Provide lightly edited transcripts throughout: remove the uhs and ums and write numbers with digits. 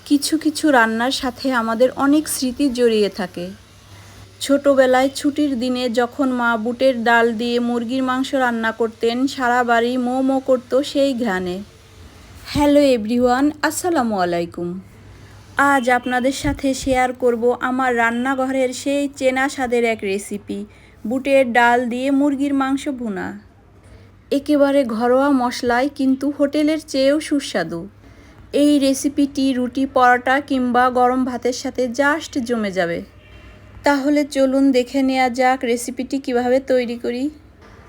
কিছু কিছু রান্নার সাথে আমাদের অনেক স্মৃতি জড়িয়ে থাকে। ছোটবেলায় ছুটির দিনে যখন মা বুটের ডাল দিয়ে মুরগির মাংস রান্না করতেন, সারা বাড়ি মো মো করত সেই ঘ্রাণে। হ্যালো এভরিওয়ান, আসসালামু আলাইকুম। আজ আপনাদের সাথে শেয়ার করব আমার রান্নাঘরের সেই চেনা স্বাদের এক রেসিপি, বুটের ডাল দিয়ে মুরগির মাংস ভুনা। একেবারে ঘরোয়া মশলায়, কিন্তু হোটেলের চেয়েও সুস্বাদু। এই রেসিপিটি রুটি, পরোটা কিংবা গরম ভাতের সাথে জাস্ট জমে যাবে। তাহলে চলুন দেখে নেওয়া যাক রেসিপিটি কিভাবে তৈরি করি।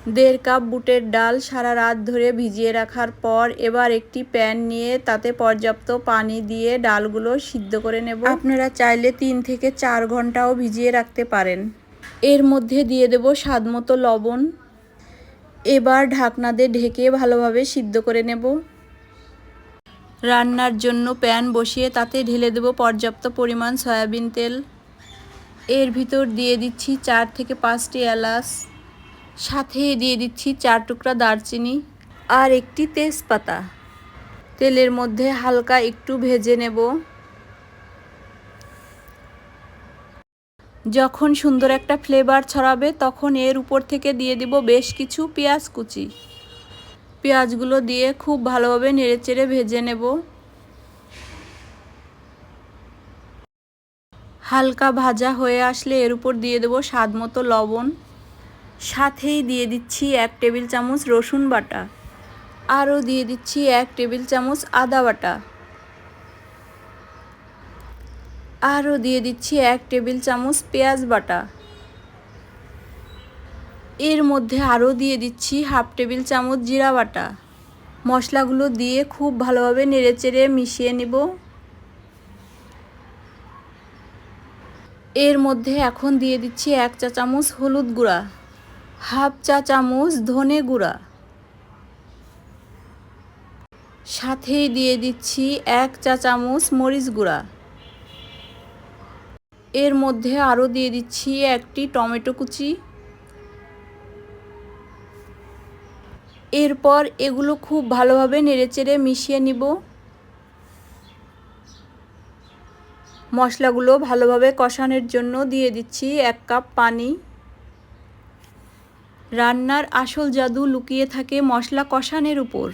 1.5 কাপ বুটের ডাল সারা রাত ধরে ভিজিয়ে রাখার পর এবার একটি প্যান নিয়ে তাতে পর্যাপ্ত পানি দিয়ে ডালগুলো সিদ্ধ করে নেব। আপনারা চাইলে 3 থেকে 4 ঘন্টাও ভিজিয়ে রাখতে পারেন। এর মধ্যে দিয়ে দেব স্বাদমতো লবণ। এবার ঢাকনা দিয়ে ঢেকে ভালোভাবে সিদ্ধ করে নেব। রান্নার জন্য প্যান বসিয়ে তাতে ঢেলে দেব পর্যাপ্ত পরিমাণ সয়াবিন তেল। এর ভিতর দিয়ে দিচ্ছি 4 থেকে 5টি এলাচ, সাথে দিয়ে দিচ্ছি 4 টুকরা দারচিনি আর একটি তেজপাতা। তেলের মধ্যে হালকা একটু ভেজে নেব। যখন সুন্দর একটা ফ্লেভার ছড়াবে তখন এর উপর থেকে দিয়ে দিব বেশ কিছু পেঁয়াজ কুচি। পেঁয়াজগুলো দিয়ে খুব ভালোভাবে নেড়েচেড়ে ভেজে নেব। হালকা ভাজা হয়ে আসলে এর উপর দিয়ে দেব স্বাদমতো লবণ। সাথেই দিয়ে দিচ্ছি 1 টেবিল চামচ রসুন বাটা। আরও দিয়ে দিচ্ছি 1 টেবিল চামচ আদা বাটা। আরও দিয়ে দিচ্ছি 1 টেবিল চামচ পেঁয়াজ বাটা। এর মধ্যে আরও দিয়ে দিচ্ছি হাফ টেবিল চামচ জিরা বাটা। মশলাগুলো দিয়ে খুব ভালোভাবে নেড়েচেড়ে মিশিয়ে নিব। এর মধ্যে এখন দিয়ে দিচ্ছি 1 চা চামচ হলুদ গুঁড়া, হাফ চা চামচ ধনে গুঁড়া, সাথেই দিয়ে দিচ্ছি 1 চা চামচ মরিচ গুঁড়া। এর মধ্যে আরও দিয়ে দিচ্ছি একটি টমেটো কুচি। এরপর এগুলো খুব ভালোভাবে নেড়েচেড়ে মিশিয়ে নিব। মশলাগুলো ভালোভাবে কষানোর জন্য দিয়ে দিচ্ছি 1 কাপ পানি। রান্নার আসল জাদু লুকিয়ে থাকে মশলা কষানোর উপর।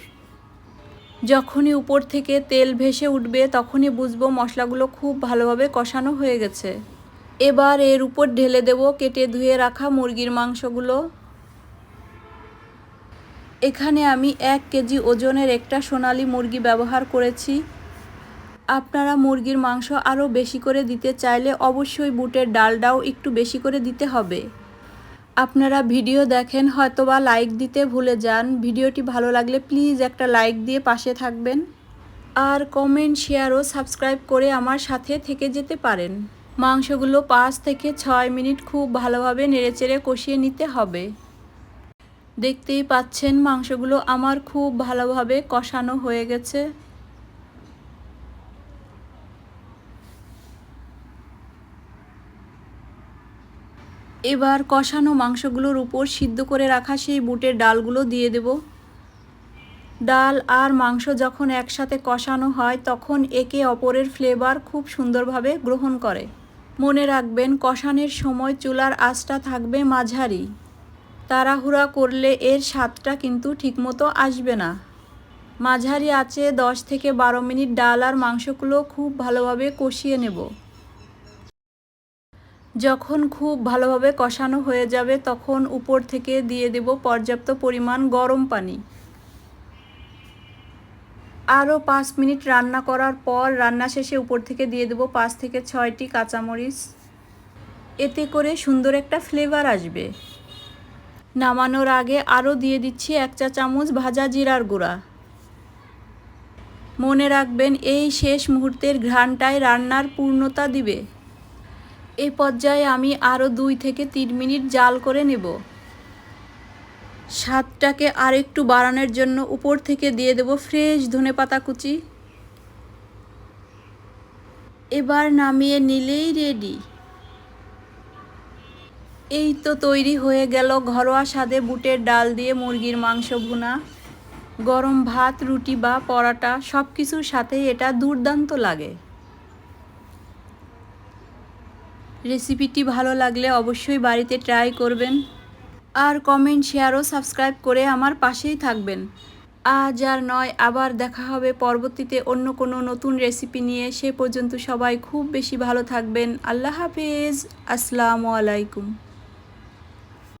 যখনই উপর থেকে তেল ভেসে উঠবে তখনই বুঝবো মশলাগুলো খুব ভালোভাবে কষানো হয়ে গেছে। এবার এর উপর ঢেলে দেব কেটে ধুয়ে রাখা মুরগির মাংসগুলো। এখানে আমি 1 কেজি ওজনের একটা সোনালী মুরগি ব্যবহার করেছি। আপনারা মুরগির মাংস আরও বেশি করে দিতে চাইলে অবশ্যই বুটের ডালটাও একটু বেশি করে দিতে হবে। আপনারা ভিডিও দেখেন হয়তোবা লাইক দিতে ভুলে যান। ভিডিওটি ভালো লাগলে প্লিজ একটা লাইক দিয়ে পাশে থাকবেন, আর কমেন্ট, শেয়ার ও সাবস্ক্রাইব করে আমার সাথে থেকে যেতে পারেন। মাংসগুলো 5 থেকে 6 মিনিট খুব ভালোভাবে নেড়েচেড়ে কষিয়ে নিতে হবে। দেখতেই পাচ্ছেন মাংসগুলো আমার খুব ভালোভাবে কষানো হয়ে গেছে। এবার কষানো মাংসগুলোর উপর সিদ্ধ করে রাখা সেই বুটের ডালগুলো দিয়ে দেব। ডাল আর মাংস যখন একসাথে কষানো হয় তখন একে অপরের ফ্লেভার খুব সুন্দরভাবে গ্রহণ করে। মনে রাখবেন কষানোর সময় চুলার আঁচটা থাকবে মাঝারি। তাড়াহুড়া করলে এর স্বাদটা কিন্তু ঠিকমতো আসবে না। মাঝারি আঁচে 10 থেকে 12 মিনিট ডাল আর মাংসগুলো খুব ভালোভাবে কষিয়ে নেব। যখন খুব ভালোভাবে কষানো হয়ে যাবে তখন উপর থেকে দিয়ে দেব পর্যাপ্ত পরিমাণ গরম পানি। আরও 5 মিনিট রান্না করার পর রান্না শেষে উপর থেকে দিয়ে দেব 5 থেকে 6টি কাঁচামরিচ। এতে করে সুন্দর একটা ফ্লেভার আসবে। নামানোর আগে আরও দিয়ে দিচ্ছি 1 চা চামচ ভাজা জিরার গুঁড়া। মনে রাখবেন এই শেষ মুহূর্তের ঘ্রাণটাই রান্নার পূর্ণতা দিবে। এই পর্যায়ে আমি আরও 2 থেকে 3 মিনিট জাল করে নেব। স্বাদটাকে আরেকটু বাড়ানোর জন্য উপর থেকে দিয়ে দেব ফ্রেশ ধনেপাতা কুচি। এবার নামিয়ে নিলেই রেডি। এই তো তৈরি হয়ে গেল ঘরোয়া স্বাদে বুটের ডাল দিয়ে মুরগির মাংস ভুনা। গরম ভাত, রুটি বা পরোটা সব কিছুর সাথেই এটা দুর্দান্ত লাগে। রেসিপিটি ভালো লাগলে অবশ্যই বাড়িতে ট্রাই করবেন আর কমেন্ট শেয়ার ও সাবস্ক্রাইব করে আমার পাশেই থাকবেন। আজ আর নয়, আবার দেখা হবে পরবর্তীতে অন্য কোনো নতুন রেসিপি নিয়ে। সে পর্যন্ত সবাই খুব বেশি ভালো থাকবেন। আল্লাহ হাফেজ। আসসালামু আলাইকুম।